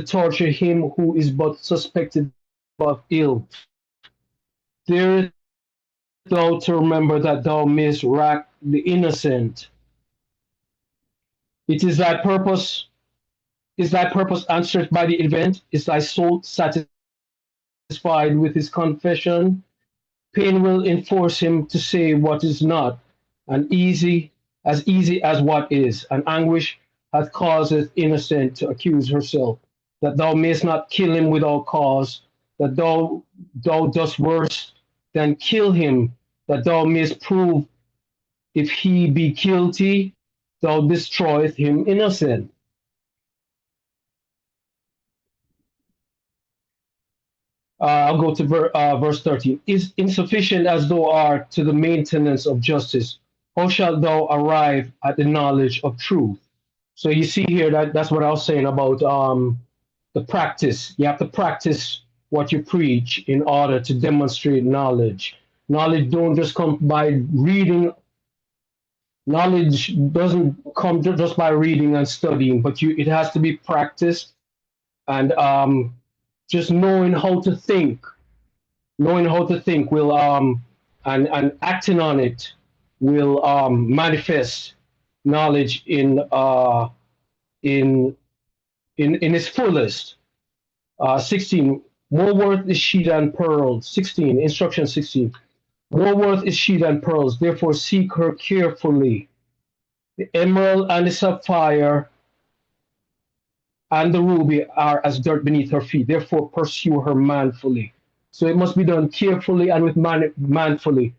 torture him who is but suspected of ill. There thou to remember that thou mayst rack the innocent. It is thy purpose answered by the event? Is thy soul satisfied with his confession? Pain will enforce him to say what is not, and easy as what is, and anguish hath causeth innocent to accuse herself, that thou mayst not kill him without cause, that thou dost worse than kill him, that thou mayst prove if he be guilty, thou destroyest him innocent. I'll go to verse 13. Is insufficient as thou art to the maintenance of justice, how shalt thou arrive at the knowledge of truth? So you see here that's what I was saying about the practice. You have to practice what you preach in order to demonstrate knowledge. Knowledge don't just come by reading. Knowledge doesn't come just by reading and studying, but it has to be practiced, and just knowing how to think will and acting on it will manifest knowledge in in its fullest. 16, more worth is she than pearls. 16, instruction 16. More worth is she than pearls, therefore seek her carefully. The emerald and the sapphire and the ruby are as dirt beneath her feet, therefore pursue her manfully. So it must be done carefully and with manfully.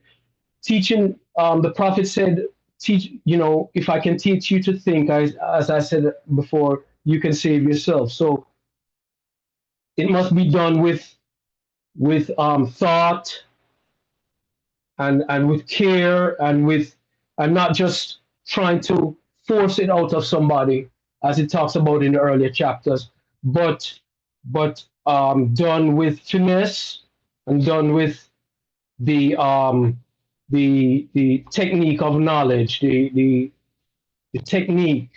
Teaching, the prophet said, teach, if I can teach you to think, as I said before, you can save yourself. So it must be done with thought and with care and not just trying to force it out of somebody, as it talks about in the earlier chapters, but done with finesse and done with the technique of knowledge, the technique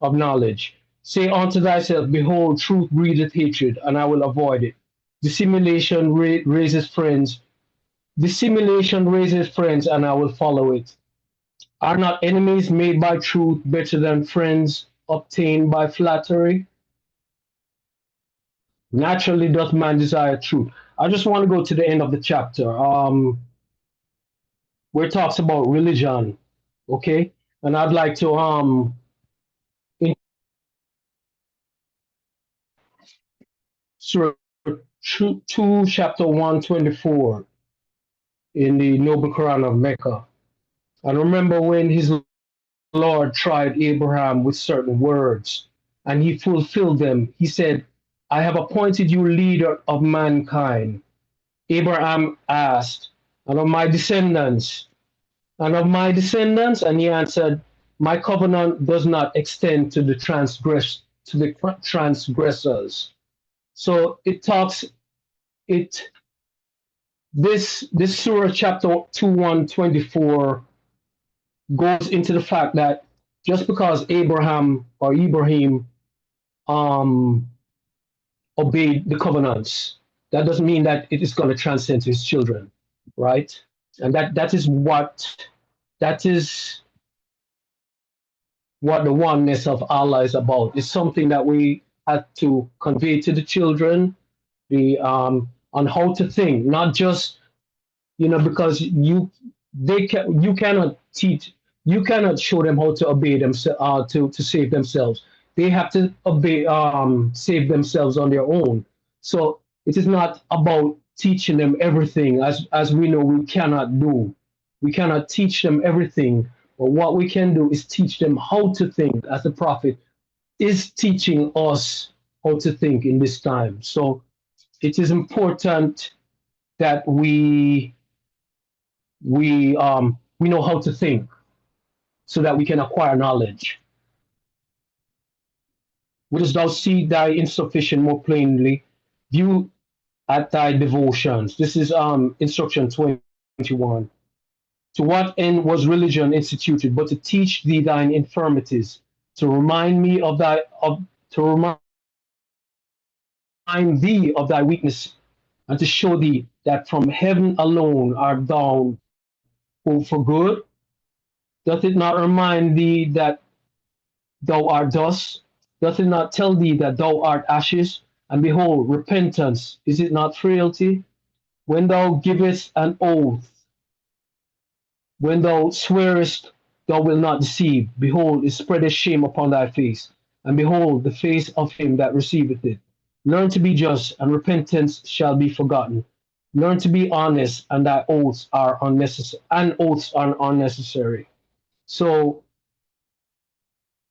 of knowledge. Say unto thyself, behold, truth breedeth hatred, and I will avoid it. Dissimulation raises friends. Dissimulation raises friends, and I will follow it. Are not enemies made by truth better than friends obtained by flattery? Naturally doth man desire truth. I just want to go to the end of the chapter, where it talks about religion, okay? And I'd like to in Surah 2 chapter 124 in the Noble Quran of Mecca. And remember when his Lord tried Abraham with certain words, and he fulfilled them. He said, I have appointed you leader of mankind. Abraham asked, and of my descendants, and of my descendants, and he answered, my covenant does not extend to the transgressors. So it talks it this Surah chapter 2 124 goes into the fact that just because Ibrahim obeyed the covenants, that doesn't mean that it is going to transcend to his children, right? And that is what the oneness of Allah is about. It's something that we have to convey to the children, on how to think, not just because you cannot teach, you cannot show them how to obey themselves, to save themselves. They have to obey, save themselves on their own. So it is not about teaching them everything, as we know we cannot do. We cannot teach them everything, but what we can do is teach them how to think, as the prophet is teaching us how to think in this time. So it is important that we know how to think so that we can acquire knowledge. Wouldst thou see thy insufficient more plainly? View at thy devotions. This is instruction 21. To what end was religion instituted, but to teach thee thine infirmities, to remind me of to remind remind thee of thy weakness, and to show thee that from heaven alone art thou for good? Doth it not remind thee that thou art dust? Doth it not tell thee that thou art ashes? And behold, repentance, is it not frailty? When thou givest an oath, when thou swearest, thou wilt not deceive. Behold, it spreadeth shame upon thy face, and behold, the face of him that receiveth it. Learn to be just, and repentance shall be forgotten. Learn to be honest, and thy oaths are unnecessary. And oaths are unnecessary. So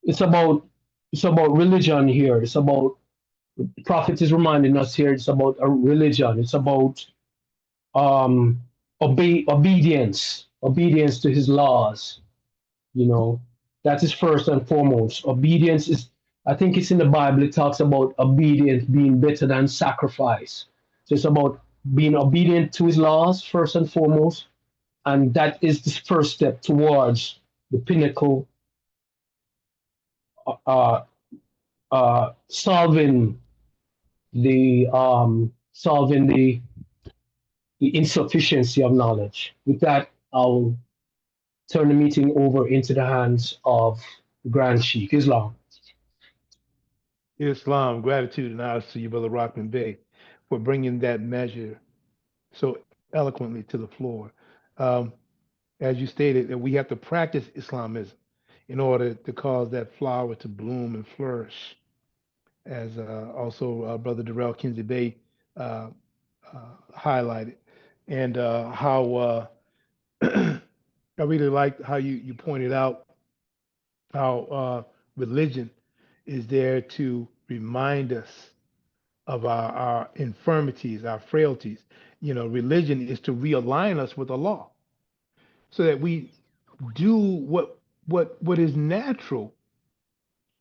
it's about religion here. It's about the prophet is reminding us here. It's about a religion. It's about obedience to his laws. You know, that is first and foremost. Obedience is, I think it's in the Bible, it talks about obedience being better than sacrifice. So it's about being obedient to his laws first and foremost. And that is the first step towards the pinnacle, uh, solving the insufficiency of knowledge. With that, I'll turn the meeting over into the hands of the Grand Sheikh Islam. Islam, gratitude and honor to you, Brother Rockman Bey, for bringing that measure so eloquently to the floor. Um, as you stated, that we have to practice Islamism in order to cause that flower to bloom and flourish. As also Brother Darrell Kinsey Bey uh, highlighted, and how I really liked how you pointed out how religion is there to remind us of our infirmities, our frailties. You know, religion is to realign us with Allah so that we do what is natural.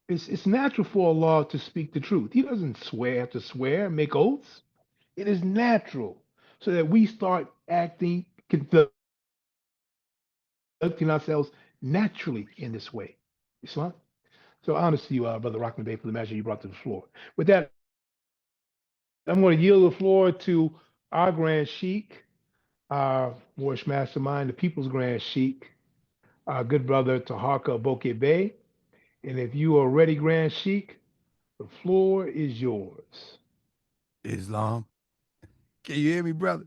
It's natural for Allah to speak the truth. He doesn't have to swear, make oaths. It is natural so that we start acting, conducting ourselves naturally in this way. Islam. So honest to you, Brother Rockman Bey, for the measure you brought to the floor. With that, I'm going to yield the floor to our Grand Sheik, our Moorish Mastermind, the People's Grand Sheik, our good brother Taharka Boke Bey. And if you are ready, Grand Sheik, the floor is yours. Islam. Can you hear me, brother?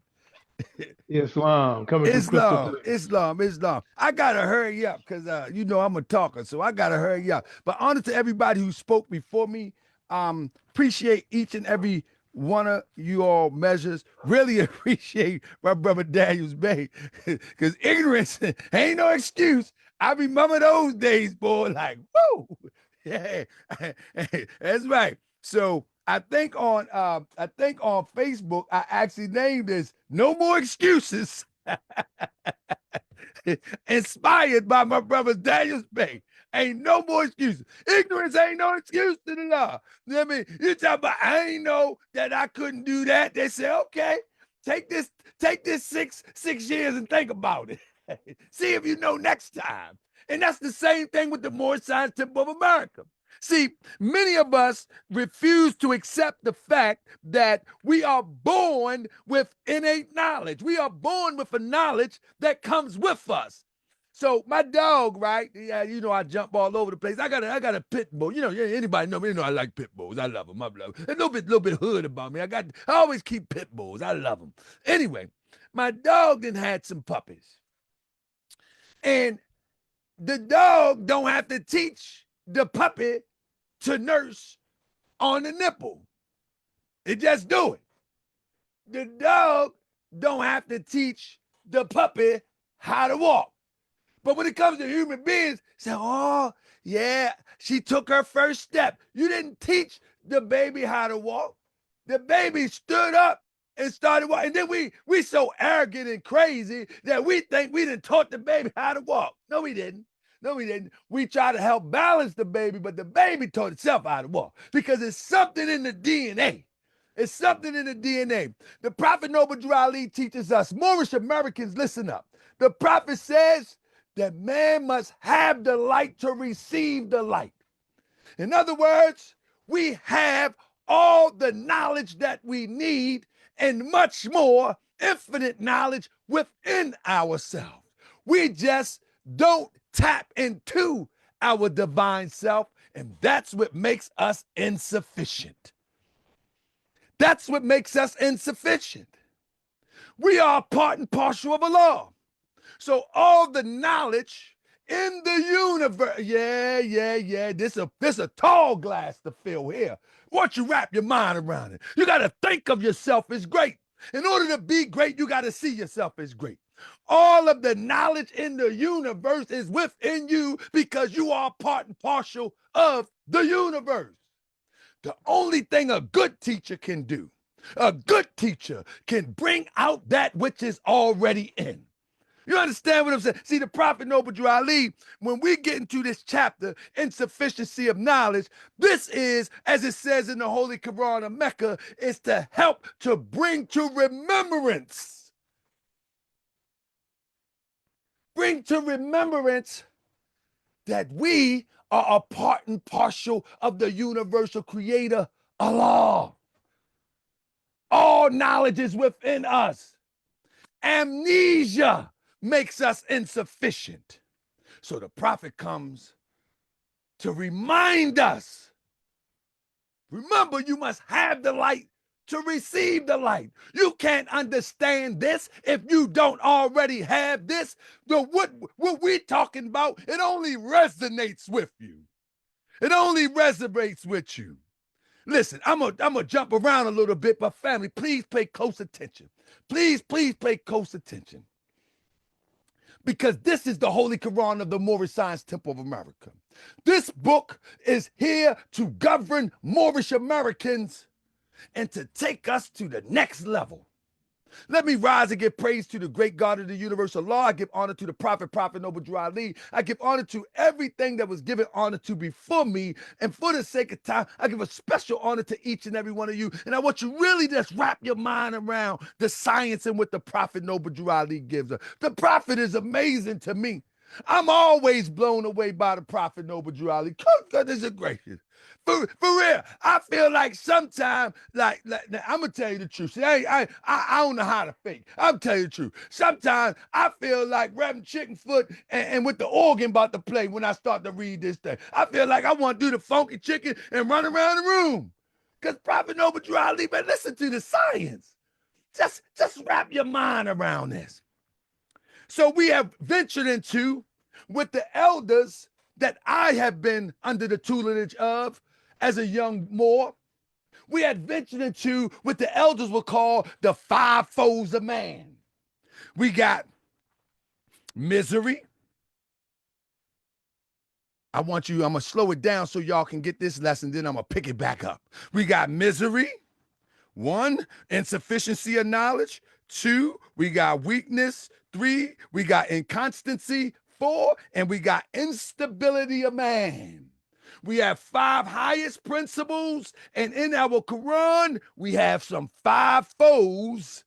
Islam, coming through crystal Islam, clear. Islam, Islam. I gotta hurry up because you know I'm a talker, so I gotta hurry up. But honor to everybody who spoke before me. Appreciate each and every one of you all measures. Really appreciate my brother Daniels Bay because ignorance ain't no excuse. I remember those days, boy. Like, woo, yeah, that's right. So I think on Facebook I actually named this "No More Excuses." Inspired by my brother Daniel Bay. Ain't no more excuses. Ignorance ain't no excuse to the law. I mean, you talk about I ain't know that I couldn't do that. They say, okay, take this 6 years and think about it. See if you know next time. And that's the same thing with the Moorish Science Temple of America. See, many of us refuse to accept the fact that we are born with innate knowledge. We are born with a knowledge that comes with us. So my dog, right? Yeah, you know I jump all over the place. I got a pit bull. You know, anybody know me? You know I like pit bulls. I love them. I love them. A little bit hood about me. I always keep pit bulls. I love them. Anyway, my dog then had some puppies, and the dog don't have to teach the puppy to nurse on the nipple. It just do it. The dog don't have to teach the puppy how to walk. But when it comes to human beings, say, oh, yeah, she took her first step. You didn't teach the baby how to walk. The baby stood up and started walking. And then we so arrogant and crazy that we think we done taught the baby how to walk. No, we didn't. No, we didn't. We try to help balance the baby, but the baby taught itself how to walk because it's something in the DNA. It's something in the DNA. The Prophet Noble Drew Ali teaches us, Moorish Americans, listen up. The Prophet says that man must have the light to receive the light. In other words, we have all the knowledge that we need and much more, infinite knowledge within ourselves. We just don't tap into our divine self, and that's what makes us insufficient. That's what makes us insufficient. We are part and parcel of Allah. So all the knowledge in the universe, yeah. This a tall glass to fill here. Once you wrap your mind around it, you got to think of yourself as great. In order to be great, you got to see yourself as great. All of the knowledge in the universe is within you because you are part and parcel of the universe. The only thing a good teacher can do, a good teacher can bring out that which is already in. You understand what I'm saying? See, the Prophet Noble Drew Ali, when we get into this chapter, insufficiency of knowledge, this is, as it says in the Holy Quran of Mecca, is to help to bring to remembrance. Bring to remembrance that we are a part and parcel of the universal creator, Allah. All knowledge is within us. Amnesia makes us insufficient. So the prophet comes to remind us. Remember, you must have the light to receive the light. You can't understand this if you don't already have this. What we're talking about, it only resonates with you. It only resonates with you. Listen, I'm gonna jump around a little bit, but family, please pay close attention. Please pay close attention. Because this is the Holy Quran of the Moorish Science Temple of America. This book is here to govern Moorish Americans and to take us to the next level. Let me rise and give praise to the great God of the universal law. I give honor to the Prophet Noble Drew Ali. I give honor to everything that was given honor to before me. And for the sake of time, I give a special honor to each and every one of you. And I want you really just wrap your mind around the science and what the Prophet Noble Drew Ali gives us. The Prophet is amazing to me. I'm always blown away by the Prophet Noble Drew Ali. Goodness gracious. For real, I feel like sometimes, like I'm gonna tell you the truth. See, I don't know how to fake. I'm telling you the truth. Sometimes I feel like Reverend Chickenfoot and with the organ about to play when I start to read this thing. I feel like I want to do the funky chicken and run around the room. Because Prophet Noble Drew Ali, but listen to the science. Just wrap your mind around this. So we have ventured into with the elders that I have been under the tutelage of as a young Moor. We had ventured into what the elders will call the five foes of man. We got misery. I'm going to slow it down so y'all can get this lesson, then I'm going to pick it back up. We got misery. 1, insufficiency of knowledge. 2, we got weakness. 3, we got inconstancy. 4, and we got instability of man. We have 5 highest principles, and in our Quran, we have some 5 foes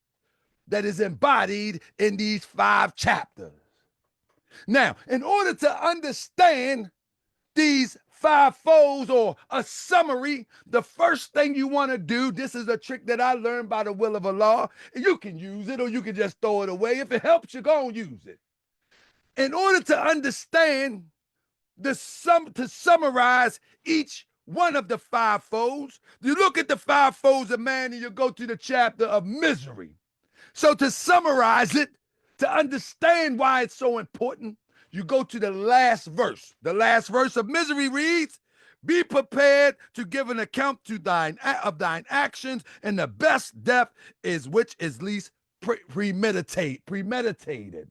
that is embodied in these 5 chapters. Now, in order to understand these 5 foes or a summary, the first thing you want to do, this is a trick that I learned by the will of Allah. You can use it or you can just throw it away. If it helps you, go and use it. In order to understand to summarize each one of the 5 foes, you look at the 5 foes of man and you go to the chapter of misery. So to summarize it, to understand why it's so important, you go to the last verse. The last verse of misery reads, "Be prepared to give an account to thine actions, and the best death is which is least premeditated."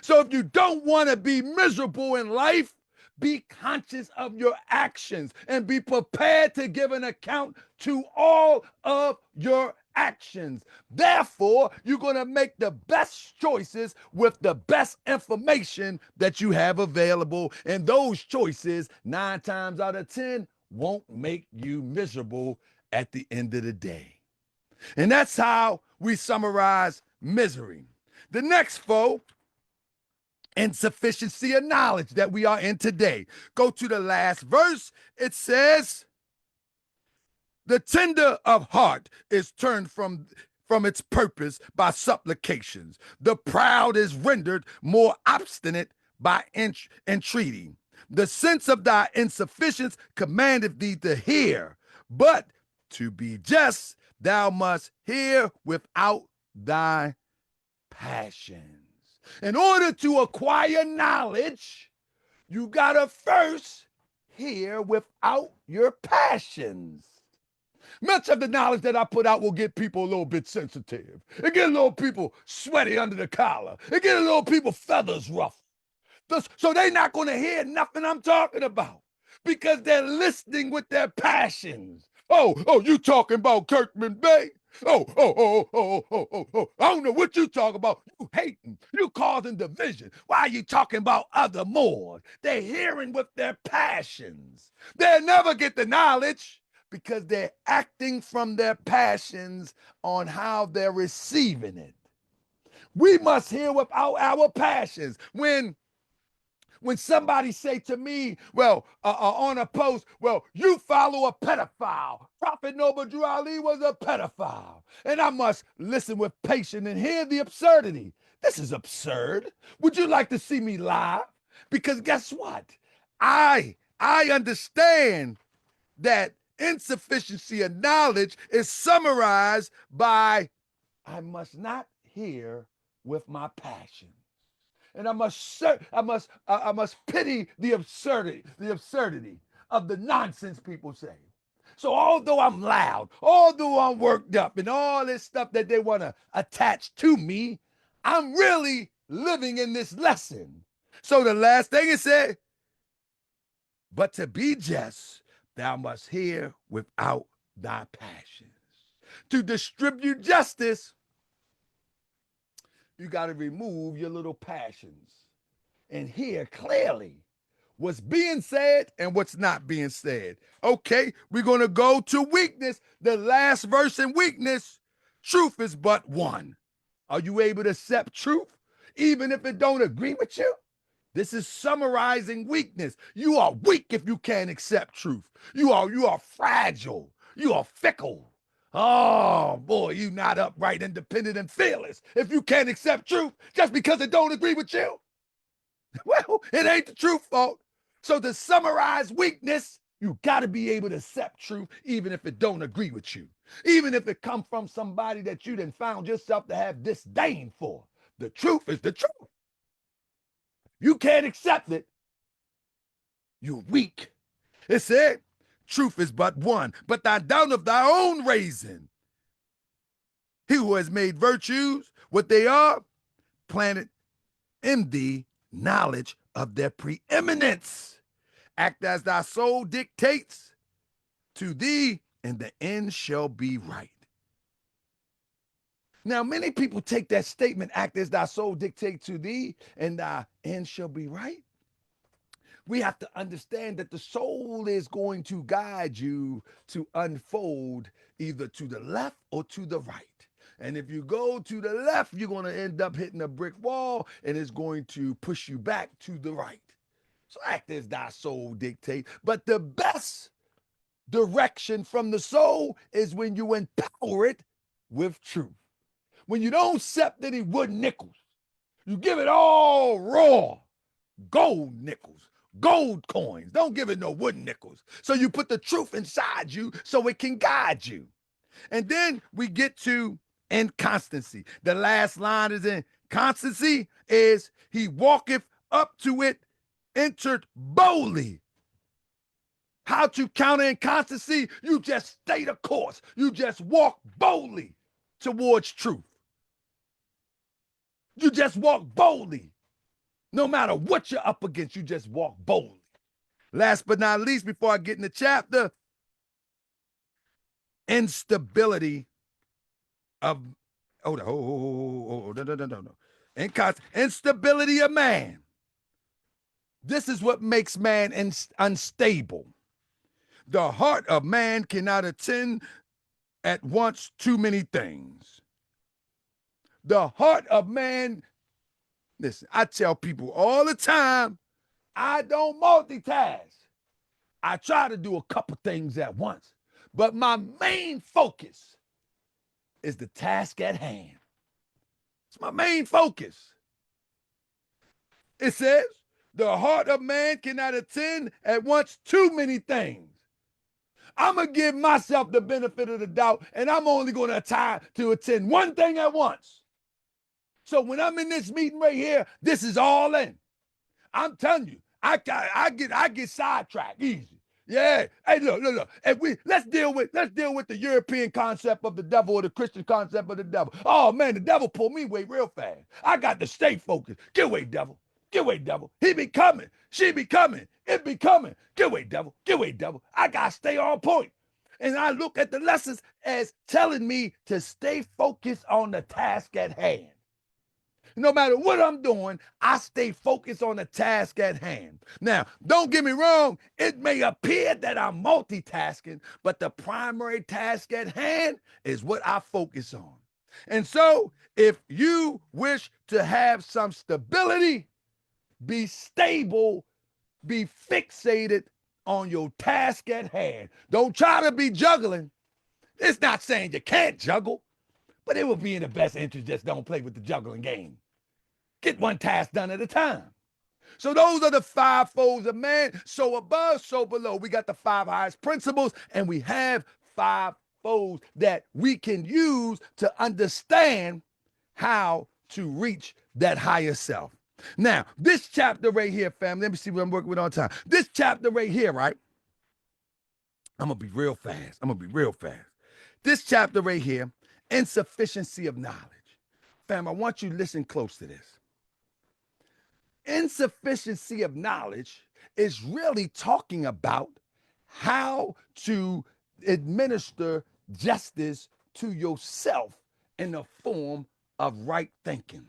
So if you don't want to be miserable in life, be conscious of your actions and be prepared to give an account to all of your actions. Therefore, you're going to make the best choices with the best information that you have available. And those choices, 9 times out of 10, won't make you miserable at the end of the day. And that's how we summarize misery. The next foe, insufficiency of knowledge that we are in today. Go to the last verse. It says, The tender of heart is turned from its purpose by supplications. The proud is rendered more obstinate by entreaty. The sense of thy insufficiency commandeth thee to hear, but to be just, thou must hear without thy passions. In order to acquire knowledge, you gotta first hear without your passions. Much of the knowledge that I put out will get people a little bit sensitive. It get a little people sweaty under the collar. It get a little people feathers ruffled. So they're not going to hear nothing I'm talking about because they're listening with their passions. Oh, you talking about Kirkman Bay? Oh. I don't know what you talking about. You hating. You causing division. Why are you talking about other more? They're hearing with their passions. They'll never get the knowledge because they're acting from their passions on how they're receiving it. We must hear without our passions. When somebody say to me, well, on a post, well, you follow a pedophile. Prophet Noble Drew Ali was a pedophile. And I must listen with patience and hear the absurdity. This is absurd. Would you like to see me live? Because guess what? I understand that insufficiency of knowledge is summarized by I must not hear with my passion. And I must pity the absurdity of the nonsense people say. So although I'm loud, although I'm worked up and all this stuff that they want to attach to me, I'm really living in this lesson. So the last thing it said, but to be just, thou must hear without thy passions. To distribute justice, you got to remove your little passions and hear clearly what's being said and what's not being said. Okay, we're going to go to weakness. The last verse in weakness, truth is but one. Are you able to accept truth even if it don't agree with you? This is summarizing weakness. You are weak if you can't accept truth. You are fragile. You are fickle. Oh boy, you not upright, independent, and fearless if you can't accept truth just because it don't agree with you. Well, it ain't the truth fault. So to summarize weakness, you got to be able to accept truth even if it don't agree with you. Even if it come from somebody that you done found yourself to have disdain for. The truth is the truth. You can't accept it, you're weak. It said, truth is but one, but thou down of thy own raising. He who has made virtues what they are, planted in thee knowledge of their preeminence. Act as thy soul dictates to thee, and the end shall be right. Now, many people take that statement, act as thy soul dictates to thee, and thy end shall be right. We have to understand that the soul is going to guide you to unfold either to the left or to the right. And if you go to the left, you're going to end up hitting a brick wall and it's going to push you back to the right. So act as thy soul dictate. But the best direction from the soul is when you empower it with truth. When you don't accept any wood nickels, you give it all raw, gold nickels, gold coins. Don't give it no wooden nickels. So you put the truth inside you so it can guide you. And then we get to inconstancy. The last line is in constancy is he walketh up to it, entered boldly. How to counter inconstancy? You just stay the course. You just walk boldly towards truth. You just walk boldly. No matter what you're up against, you just walk boldly. Last but not least, before I get in the chapter, instability of, no. Instability of man. This is what makes man unstable. The heart of man cannot attend at once too many things. The heart of man, listen, I tell people all the time, I don't multitask. I try to do a couple things at once. but my main focus is the task at hand. It's my main focus. It says, the heart of man cannot attend at once too many things. I'm going to give myself the benefit of the doubt, and I'm only going to try to attend one thing at once. So when I'm in this meeting right here, this is all in. I'm telling you, I get sidetracked easy. Yeah. Hey, look. Let's deal with the European concept of the devil or the Christian concept of the devil. Oh man, the devil pulled me away real fast. I got to stay focused. Get away, devil. Get away, devil. He be coming. She be coming. It be coming. Get away, devil. Get away, devil. I got to stay on point. And I look at the lessons as telling me to stay focused on the task at hand. No matter what I'm doing, I stay focused on the task at hand. Now, don't get me wrong. It may appear that I'm multitasking, but the primary task at hand is what I focus on. And so, if you wish to have some stability, be stable, be fixated on your task at hand. Don't try to be juggling. It's not saying you can't juggle, but it will be in the best interest just don't play with the juggling game. Get one task done at a time. So those are the 5 folds of man. So above, so below. We got the 5 highest principles, and we have 5 folds that we can use to understand how to reach that higher self. Now, this chapter right here, family, let me see what I'm working with on time. This chapter right here, right? I'm going to be real fast. This chapter right here, insufficiency of knowledge. Fam, I want you to listen close to this. Insufficiency of knowledge is really talking about how to administer justice to yourself in the form of right thinking.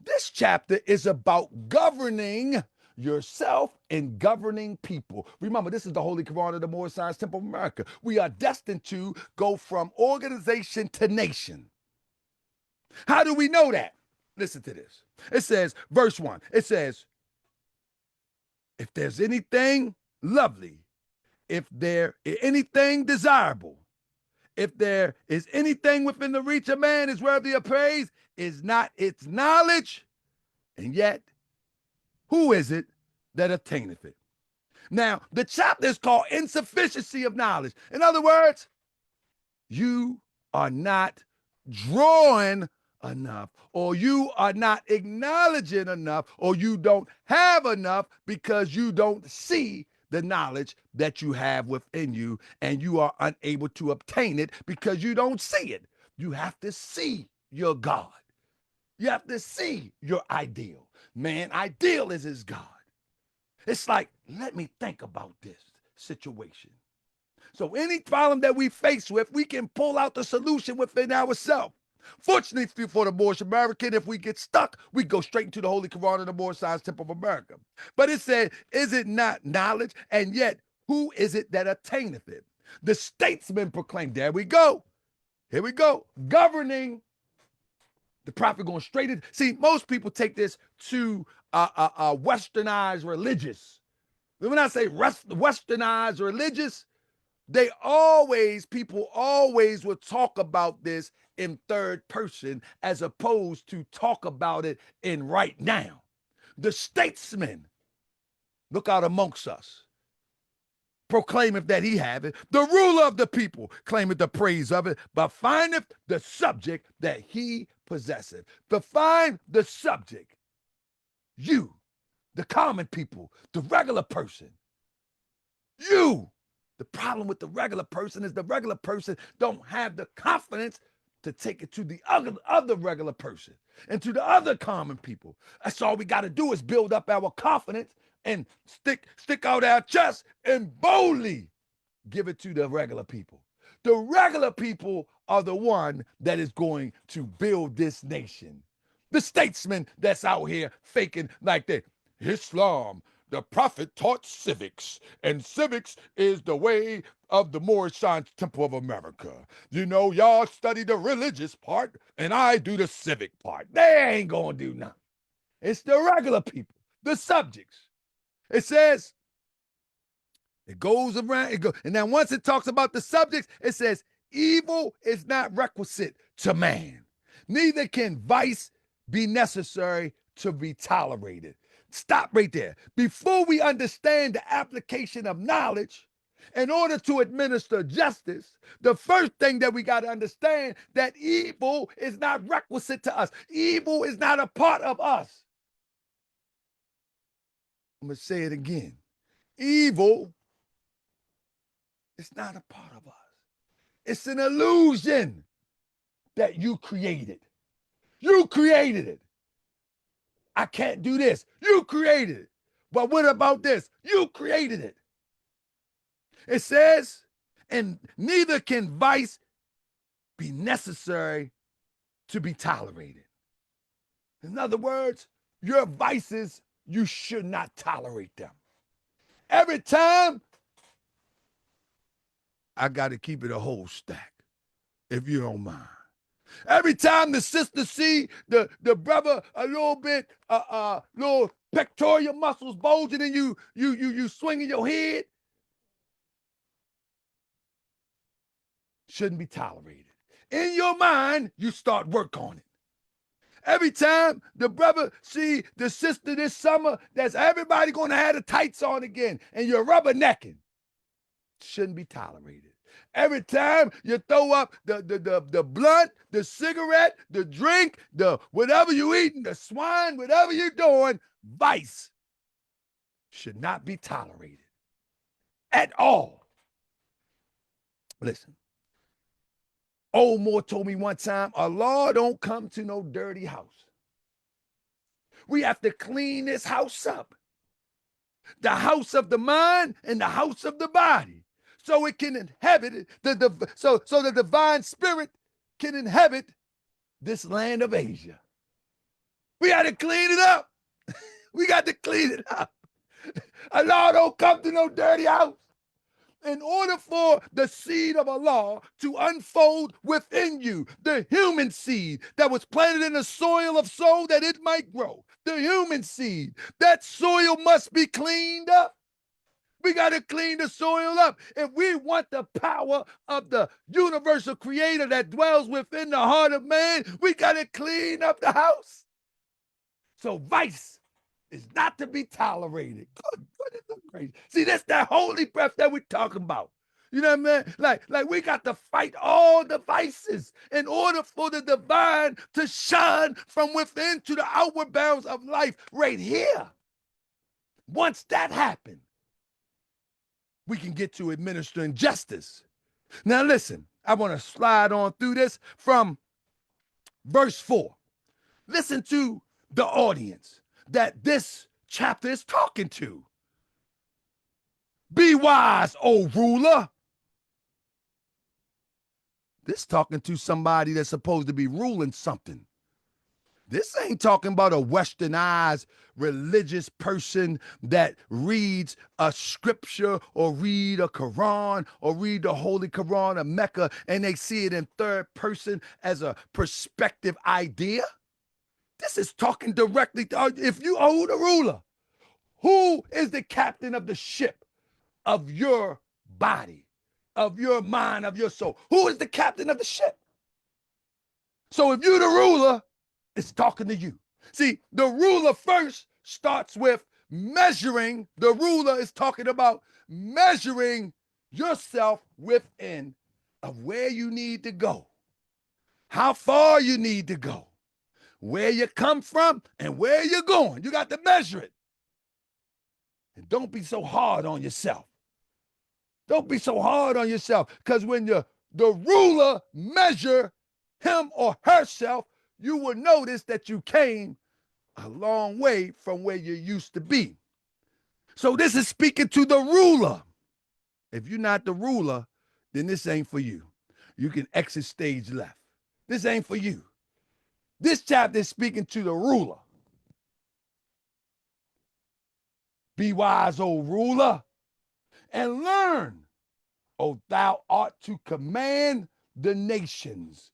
This chapter is about governing yourself and governing people. Remember, this is the Holy Quran of the Moorish Science Temple of America. We are destined to go from organization to nation. How do we know that? Listen to this. It says, verse 1, it says, if there's anything lovely, if there is anything desirable, if there is anything within the reach of man is worthy of praise, is not its knowledge, and yet, who is it that attaineth it? Now, the chapter is called insufficiency of knowledge. In other words, you are not drawing enough, or you are not acknowledging enough, or you don't have enough because you don't see the knowledge that you have within you, and you are unable to obtain it because you don't see it. You have to see your God. You have to see your ideal. Man, ideal is his God. It's like, let me think about this situation. So any problem that we face with, we can pull out the solution within ourselves. Fortunately for the Moorish American, if we get stuck, we go straight into the Holy Quran of the Moorish Science Temple of America. But it said, is it not knowledge? And yet, who is it that attaineth it? The statesman proclaimed, there we go. Here we go. Governing. The prophet going straight in. See, most people take this to westernized religious. When I say westernized religious, people always will talk about this in third person as opposed to talk about it in right now. The statesman, look out amongst us, proclaimeth that he have it. The ruler of the people claimeth the praise of it, but findeth the subject that he possesseth. To find the subject, you, the common people, the regular person, you. The problem with the regular person is the regular person don't have the confidence to take it to the other regular person and to the other common people. That's all we got to do is build up our confidence and stick out our chest and boldly give it to the regular people. The regular people are the one that is going to build this nation. The statesman that's out here faking like that. Islam, the prophet taught civics, and civics is the way of the Moorish Science Temple of America. You know, y'all study the religious part, and I do the civic part. They ain't gonna do nothing. It's the regular people, the subjects. It says, It goes around, and then once it talks about the subjects, it says, evil is not requisite to man, neither can vice be necessary to be tolerated. Stop right there. Before we understand the application of knowledge, in order to administer justice, the first thing that we got to understand that evil is not requisite to us. Evil is not a part of us. I'm going to say it again. Evil is not a part of us. It's an illusion that you created. You created it. I can't do this. You created it. But what about this? You created it. It says, and neither can vice be necessary to be tolerated. In other words, your vices, you should not tolerate them. Every time, I got to keep it a whole stack, if you don't mind. Every time the sister see the brother a little bit, little pectoral muscles bulging and you swinging your head, shouldn't be tolerated. In your mind, you start work on it. Every time the brother see the sister this summer, that's everybody gonna have the tights on again, and you're rubbernecking, shouldn't be tolerated. Every time you throw up the blunt, the cigarette, the drink, the whatever you eating, the swine, whatever you're doing, vice should not be tolerated at all. Listen, old Moore told me one time, Allah don't come to no dirty house. We have to clean this house up. The house of the mind and the house of the body. So it can inhabit it, so the divine spirit can inhabit this land of Asia. We got to clean it up. We got to clean it up. Allah don't come to no dirty house. In order for the seed of Allah to unfold within you, the human seed that was planted in the soil of soul that it might grow, the human seed, that soil must be cleaned up. We got to clean the soil up. If we want the power of the universal creator that dwells within the heart of man, we got to clean up the house. So vice is not to be tolerated. Good, it's so crazy. See, that's that holy breath that we're talking about. You know what I mean? Like we got to fight all the vices in order for the divine to shine from within to the outward bounds of life right here. Once that happens, we can get to administering justice. Now listen, I want to slide on through this from verse 4. Listen to the audience that this chapter is talking to. Be wise, O ruler. This talking to somebody that's supposed to be ruling something. This ain't talking about a westernized religious person that reads a scripture or read a Quran or read the Holy Quran of Mecca and they see it in third person as a perspective idea. This is talking directly to, if you are the ruler, who is the captain of the ship of your body, of your mind, of your soul? Who is the captain of the ship? So if you're the ruler, it's talking to you. See, the ruler first starts with measuring. The ruler is talking about measuring yourself within of where you need to go, how far you need to go, where you come from and where you're going. You got to measure it. And don't be so hard on yourself. Don't be so hard on yourself, because when the ruler measure him or herself, you will notice that you came a long way from where you used to be. So this is speaking to the ruler. If you're not the ruler, then this ain't for you. You can exit stage left. This ain't for you. This chapter is speaking to the ruler. Be wise, O ruler, and learn, O thou art to command the nations.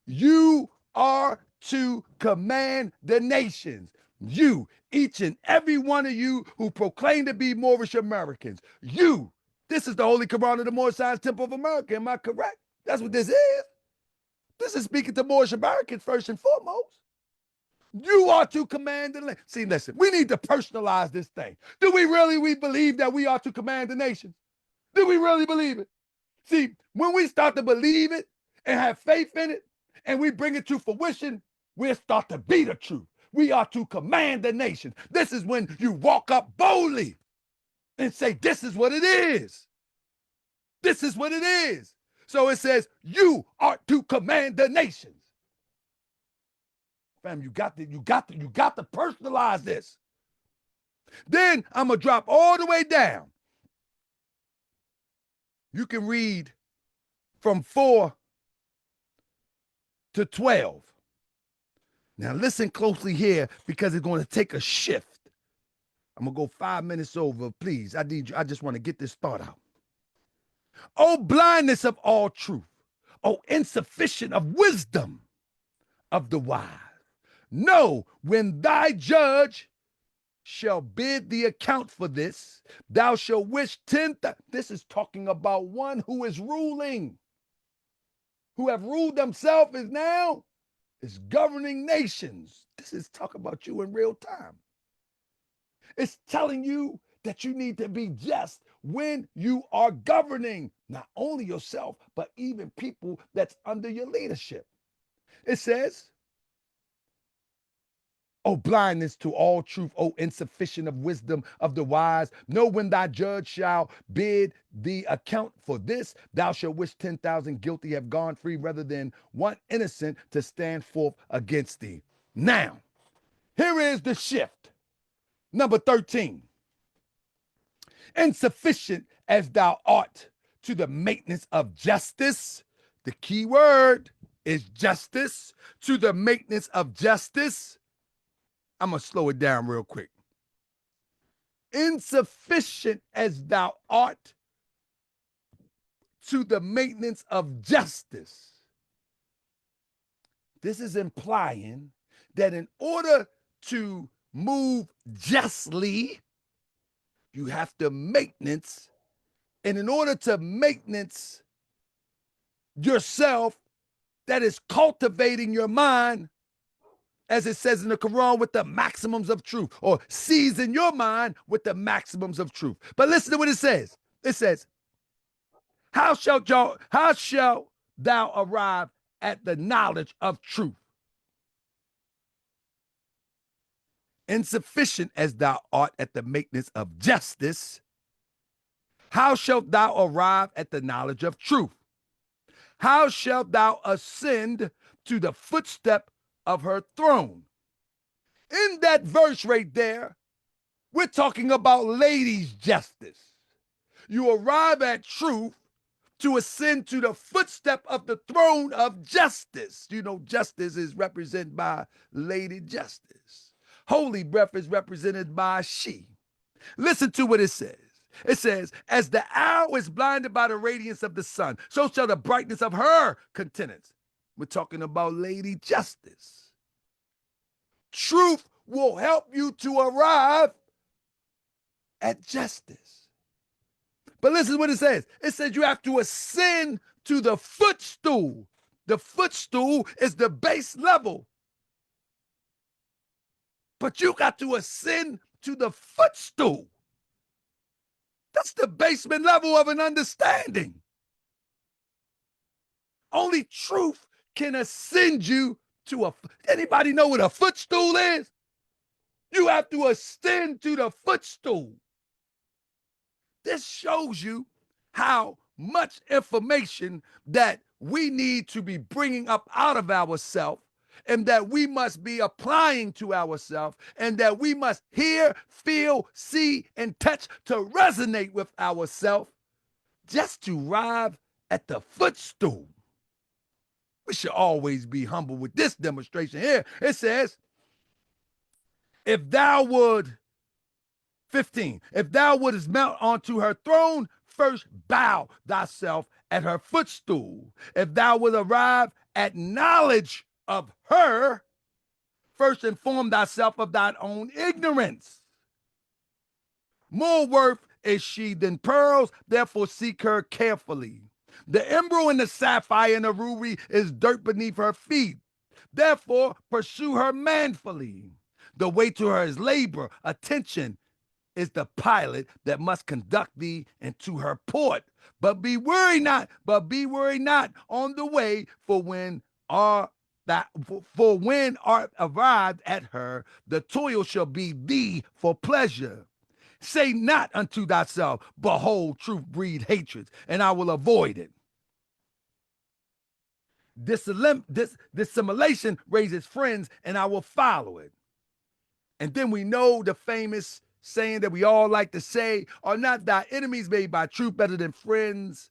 You are to command the nations. You, each and every one of you who proclaim to be Moorish Americans, you This is the Holy Quran of the Moorish Science Temple of America. Am I correct? That's what this is. This is speaking to Moorish Americans first and foremost. You are to command the land. See, listen, we need to personalize this thing. Do we really believe that we are to command the nations? Do we really believe it? See, when we start to believe it and have faith in it, and we bring it to fruition, we'll start to be the truth. We are to command the nation. This is when you walk up boldly and say, this is what it is. This is what it is. So it says, you are to command the nations. Fam, you got to personalize this. Then I'm gonna drop all the way down. You can read from 4 to 12. Now listen closely here because it's going to take a shift. I'm gonna go 5 minutes over, please. I just want to get this thought out. Oh, blindness of all truth. Oh, insufficient of wisdom of the wise. No, when thy judge shall bid the account for this, thou shalt wish 10,000. This is talking about one who is ruling, who have ruled themselves is governing nations. This is talking about you in real time. It's telling you that you need to be just when you are governing not only yourself, but even people that's under your leadership. It says, oh, blindness to all truth, oh, insufficient of wisdom of the wise. Know when thy judge shall bid the account for this, thou shalt wish 10,000 guilty have gone free rather than one innocent to stand forth against thee. Now, here is the shift. Number 13. Insufficient as thou art to the maintenance of justice. The key word is justice. To the maintenance of justice. I'm going to slow it down real quick. Insufficient as thou art to the maintenance of justice. This is implying that in order to move justly, you have to maintenance. And in order to maintenance yourself, that is cultivating your mind, as it says in the Quran, with the maximums of truth, or season your mind with the maximums of truth. But listen to what it says. It says, how shalt thou arrive at the knowledge of truth? Insufficient as thou art at the maintenance of justice, how shalt thou arrive at the knowledge of truth? How shalt thou ascend to the footstep of her throne? In that verse right there, we're talking about ladies' justice. You arrive at truth to ascend to the footstep of the throne of justice. You know, justice is represented by Lady Justice. Holy breath is represented by she. Listen to what it says. It says, as the owl is blinded by the radiance of the sun, so shall the brightness of her countenance. We're talking about Lady Justice. Truth will help you to arrive at justice. But listen to what it says. It says you have to ascend to the footstool. The footstool is the base level. But you got to ascend to the footstool. That's the basement level of an understanding. Only truth can ascend you to a... Anybody know what a footstool is? You have to ascend to the footstool. This shows you how much information that we need to be bringing up out of ourselves, and that we must be applying to ourselves, and that we must hear, feel, see, and touch to resonate with ourselves just to arrive at the footstool. We should always be humble with this demonstration here. It says, if thou would, 15, if thou wouldest mount onto her throne, first bow thyself at her footstool. If thou would arrive at knowledge of her, first inform thyself of thine own ignorance. More worth is sheathed in pearls, therefore seek her carefully. The emerald and the sapphire and the ruby is dirt beneath her feet. Therefore, pursue her manfully. The way to her is labor. Attention is the pilot that must conduct thee into her port. But be worried not, on the way, for when art arrived at her, the toil shall be thee for pleasure. Say not unto thyself, behold, truth breed hatred, and I will avoid it. Dissimulation raises friends, and I will follow it. And then we know the famous saying that we all like to say, are not thy enemies made by truth better than friends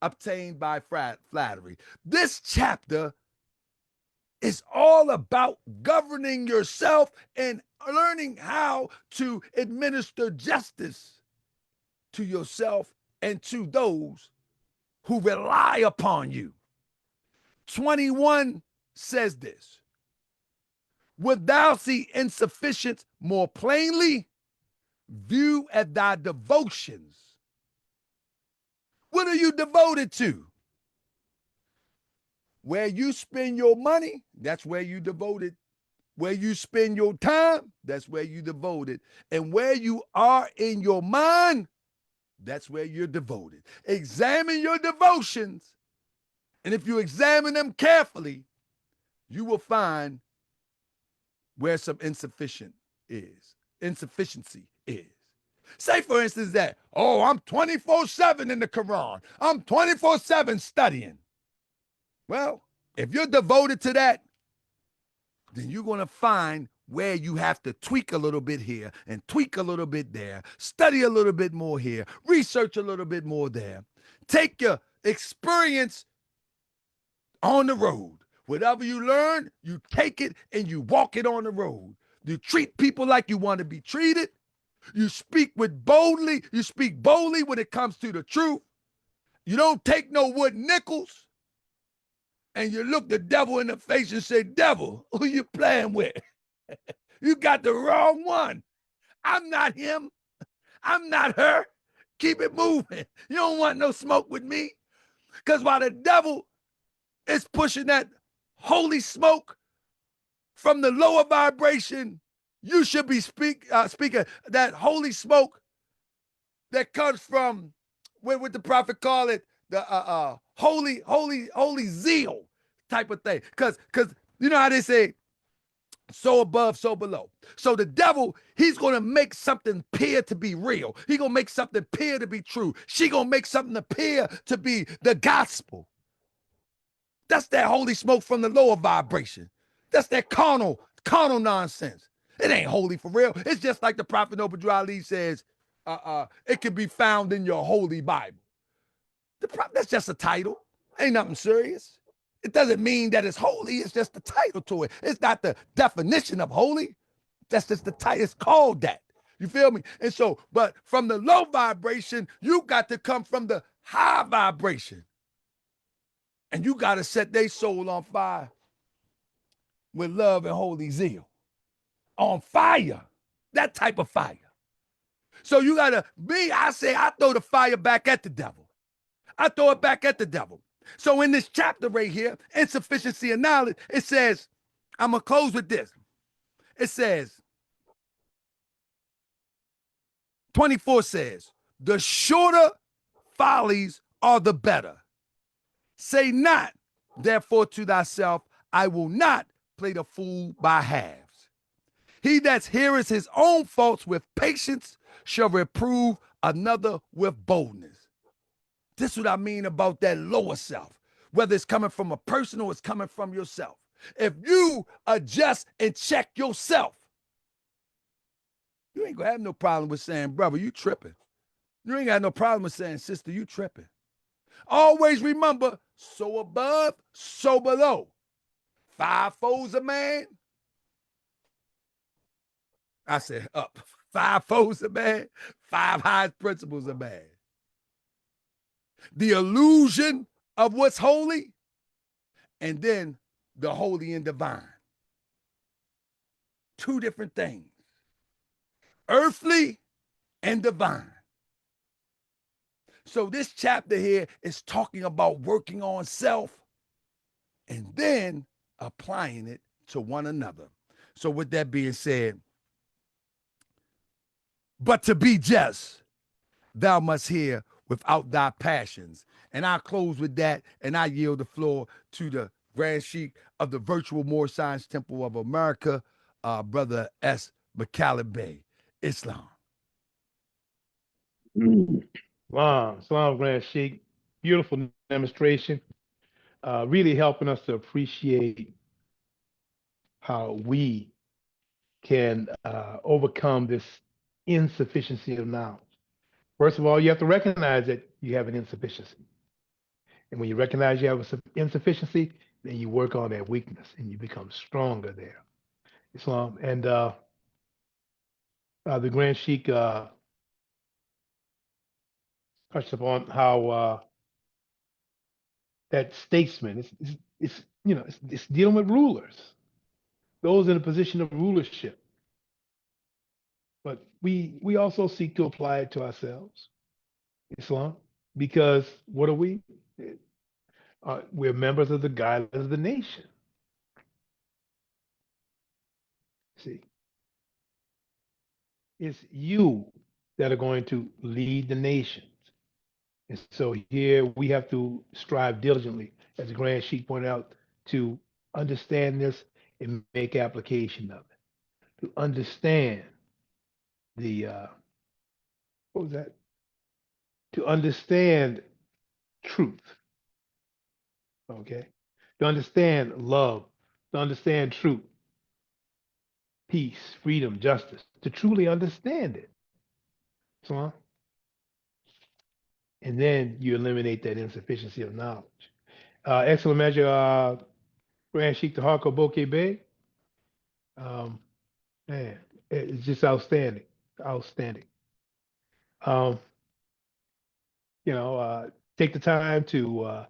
obtained by flattery? This chapter is all about governing yourself and learning how to administer justice to yourself and to those who rely upon you. 21 says this: wilt thou see insufficiency more plainly? View at thy devotions. What are you devoted to? Where you spend your money, that's where you devoted. Where you spend your time, that's where you devoted. And where you are in your mind, that's where you're devoted. Examine your devotions. And if you examine them carefully, you will find where some insufficiency is. Say, for instance, that, I'm 24/7 in the Quran. I'm 24/7 studying. Well, if you're devoted to that, then you're going to find where you have to tweak a little bit here and tweak a little bit there, study a little bit more here, research a little bit more there. Take your experience on the road. Whatever you learn, you take it and you walk it on the road. You treat people like you want to be treated. You speak boldly when it comes to the truth. You don't take no wooden nickels. And you look the devil in the face and say, devil, who you playing with? You got the wrong one. I'm not him. I'm not her. Keep it moving. You don't want no smoke with me. Because while the devil is pushing that holy smoke from the lower vibration, you should be speaking that holy smoke that comes from, what the prophet call it, the holy zeal type of thing. Because you know how they say, so above, so below. So the devil, he's going to make something appear to be real. He's going to make something appear to be true. She's going to make something appear to be the gospel. That's that holy smoke from the lower vibration. That's that carnal nonsense. It ain't holy for real. It's just like the prophet Noble Ali says, it can be found in your holy Bible. That's just a title. Ain't nothing serious. It doesn't mean that it's holy. It's just the title to it. It's not the definition of holy. That's just the title. It's called that. You feel me? And so, but from the low vibration, you got to come from the high vibration. And you got to set their soul on fire with love and holy zeal. On fire. That type of fire. So you got to I throw the fire back at the devil. I throw it back at the devil. So in this chapter right here, insufficiency of knowledge, it says, I'm going to close with this. It says, 24 says, the shorter follies are the better. Say not, therefore, to thyself, I will not play the fool by halves. He that heareth his own faults with patience shall reprove another with boldness. This is what I mean about that lower self, whether it's coming from a person or it's coming from yourself. If you adjust and check yourself, you ain't gonna have no problem with saying, brother, you tripping. You ain't got no problem with saying, sister, you tripping. Always remember, so above, so below. 5 foes a man. I said up. 5 foes a man, 5 highest principles a man. The illusion of what's holy, and then the holy and divine. 2 different things. Earthly and divine. So this chapter here is talking about working on self and then applying it to one another. So with that being said, but to be just, thou must hear without thy passions. And I close with that, and I yield the floor to the Grand Sheik of the Virtual Moor Science Temple of America, Brother S. Bey, Islam. Salam, Grand Sheik. Beautiful demonstration. Really helping us to appreciate how we can overcome this insufficiency of knowledge. First of all, you have to recognize that you have an insufficiency. And when you recognize you have an insufficiency, then you work on that weakness and you become stronger there. Islam. And the Grand Sheik touched upon how that statesman, it's dealing with rulers, those in a position of rulership. But we also seek to apply it to ourselves, Islam, because what are we? We're members of the guidelines of the nation. See, it's you that are going to lead the nations. And so here we have to strive diligently, as the Grand Sheik pointed out, to understand this and make application of it. To understand the what was that? To understand truth. Okay. To understand love, to understand truth, peace, freedom, justice, to truly understand it. So, and then you eliminate that insufficiency of knowledge. Excellent measure, Grand Sheik Taharko Bokeh Bey. Man, it's just outstanding. Outstanding. Um, take the time to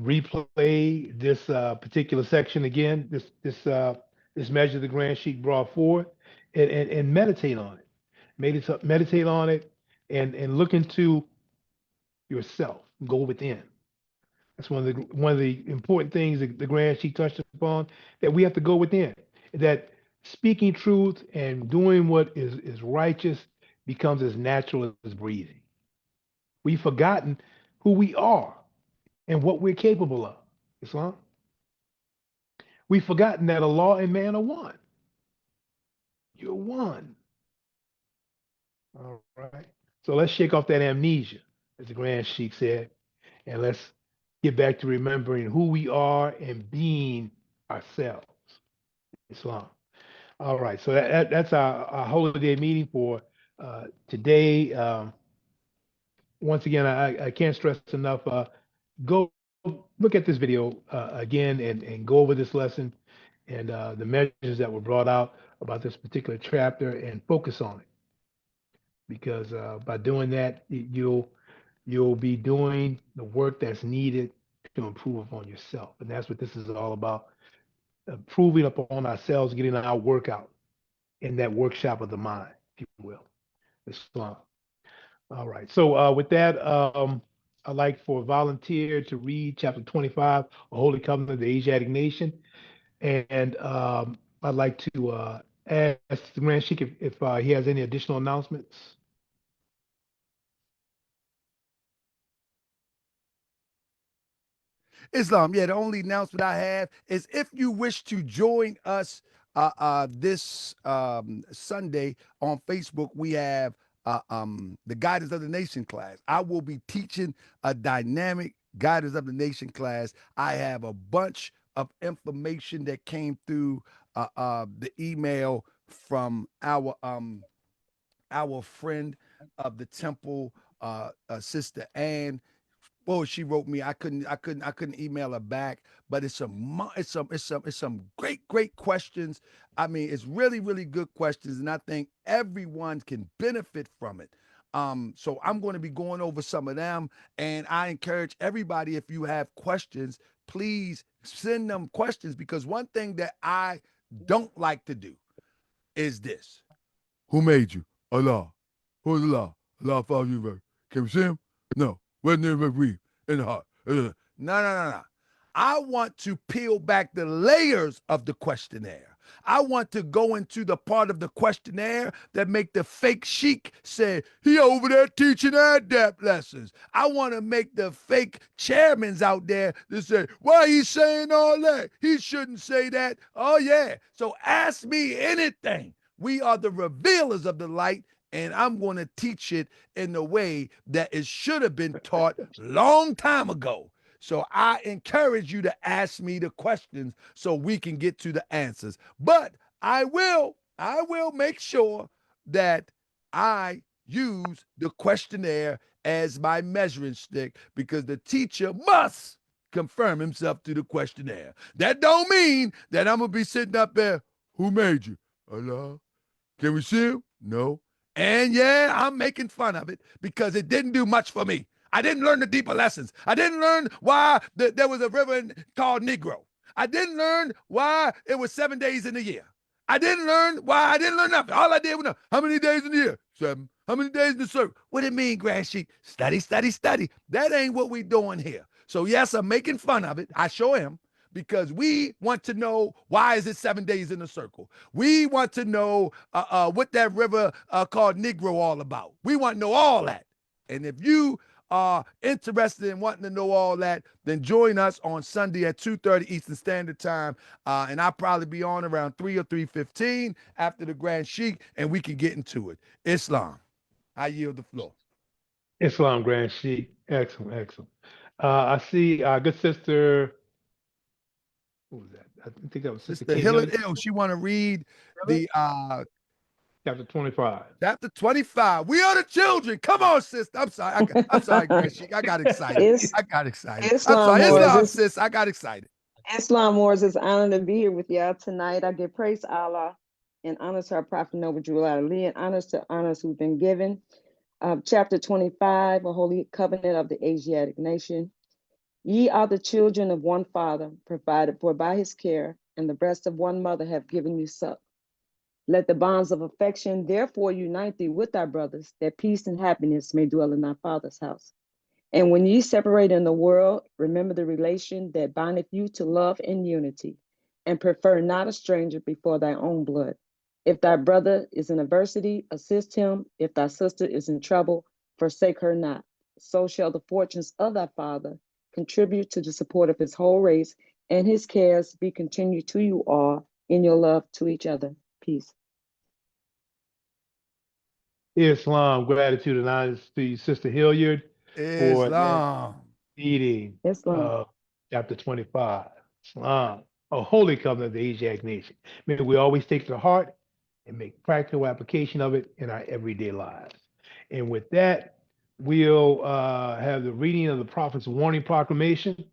replay this particular section again, this measure the Grand Sheik brought forward, and meditate on it. Meditate on it, and look into yourself. Go within. That's one of the important things that the Grand Sheik touched upon, that we have to go within. That speaking truth and doing what is righteous becomes as natural as breathing. We've forgotten who we are and what we're capable of. Islam. We've forgotten that Allah and man are one. You're one. All right. So let's shake off that amnesia, as the Grand Sheik said, and let's get back to remembering who we are and being ourselves. Islam. All right. So that's our holiday meeting for today. Once again, I can't stress enough. Go look at this video again and go over this lesson and the measures that were brought out about this particular chapter and focus on it. Because by doing that, you'll be doing the work that's needed to improve upon yourself. And that's what this is all about. Improving upon ourselves, getting our workout in that workshop of the mind, if you will. Islam. All right. So with that, I'd like for a volunteer to read chapter 25, A Holy Covenant of the Asiatic Nation. And I'd like to ask the Grand Sheik if he has any additional announcements. Islam, yeah, the only announcement I have is if you wish to join us this Sunday on Facebook, we have the Guidance of the Nation class. I will be teaching a dynamic Guidance of the Nation class. I have a bunch of information that came through the email from our friend of the temple, Sister Ann. Well, she wrote me. I couldn't email her back. But it's some great questions. I mean, it's really good questions, and I think everyone can benefit from it. So I'm going to be going over some of them, and I encourage everybody, if you have questions, please send them questions, because one thing that I don't like to do is this: who made you? Allah. Who's Allah? Allah follows you. Can we see him? No. Where's the read? In the heart. No, no, no, no. I want to peel back the layers of the questionnaire. I want to go into the part of the questionnaire that make the fake sheik say, he over there teaching adapt lessons. I want to make the fake chairmans out there that say, why he saying all that? He shouldn't say that. Oh, yeah. So ask me anything. We are the revealers of the light, and I'm going to teach it in the way that it should have been taught long time ago. So I encourage you to ask me the questions so we can get to the answers. But I will make sure that I use the questionnaire as my measuring stick, because the teacher must confirm himself through the questionnaire. That don't mean that I'm gonna be sitting up there, who made you? Allah. Can we see him? No. And yeah, I'm making fun of it because it didn't do much for me. I didn't learn the deeper lessons. I didn't learn why there was a river called Negro. I didn't learn why it was 7 days in a year. I didn't learn why. I didn't learn nothing. All I did was know how many days in the year? 7. How many days in the circle? What it mean, Grand Sheik? Study, study, study. That ain't what we doing here. So yes, I'm making fun of it. I sure am, because we want to know, why is it 7 days in a circle? We want to know what that river called Negro all about. We want to know all that. And if you are interested in wanting to know all that, then join us on Sunday at 2:30 Eastern Standard Time. And I'll probably be on around 3 or 3:15 after the Grand Sheik, and we can get into it. Islam. I yield the floor. Islam Grand Sheik. Excellent, excellent. I see our good sister. Who was that? I think that was Sister Sister Kate Hillard Hilliard. Ill, she want to read the Chapter 25. chapter 25. We are the children. Come on, sister. I'm sorry. I'm sorry, Grand Sheik. I got excited. It's I got excited. I'm Islam sorry. Wars. Islam, sis. I got excited. Islam Wars is honored to be here with y'all tonight. I give praise to Allah and honors to our Prophet Noble Jewel Ali, and honors who've been given. Chapter 25, a holy covenant of the Asiatic nation. Ye are the children of one father, provided for by his care, and the breast of one mother have given you suck. Let the bonds of affection therefore unite thee with thy brothers, that peace and happiness may dwell in thy father's house. And when ye separate in the world, remember the relation that bindeth you to love and unity, and prefer not a stranger before thy own blood. If thy brother is in adversity, assist him. If thy sister is in trouble, forsake her not. So shall the fortunes of thy father contribute to the support of his whole race, and his cares be continued to you all in your love to each other. Peace. Islam, gratitude and honors to you, Sister Hilliard, for that Islam. reading Islam. of chapter 25. Islam, a holy covenant of the Asiatic nation. May we always take to heart and make practical application of it in our everyday lives. And with that, we'll have the reading of the Prophet's warning proclamation.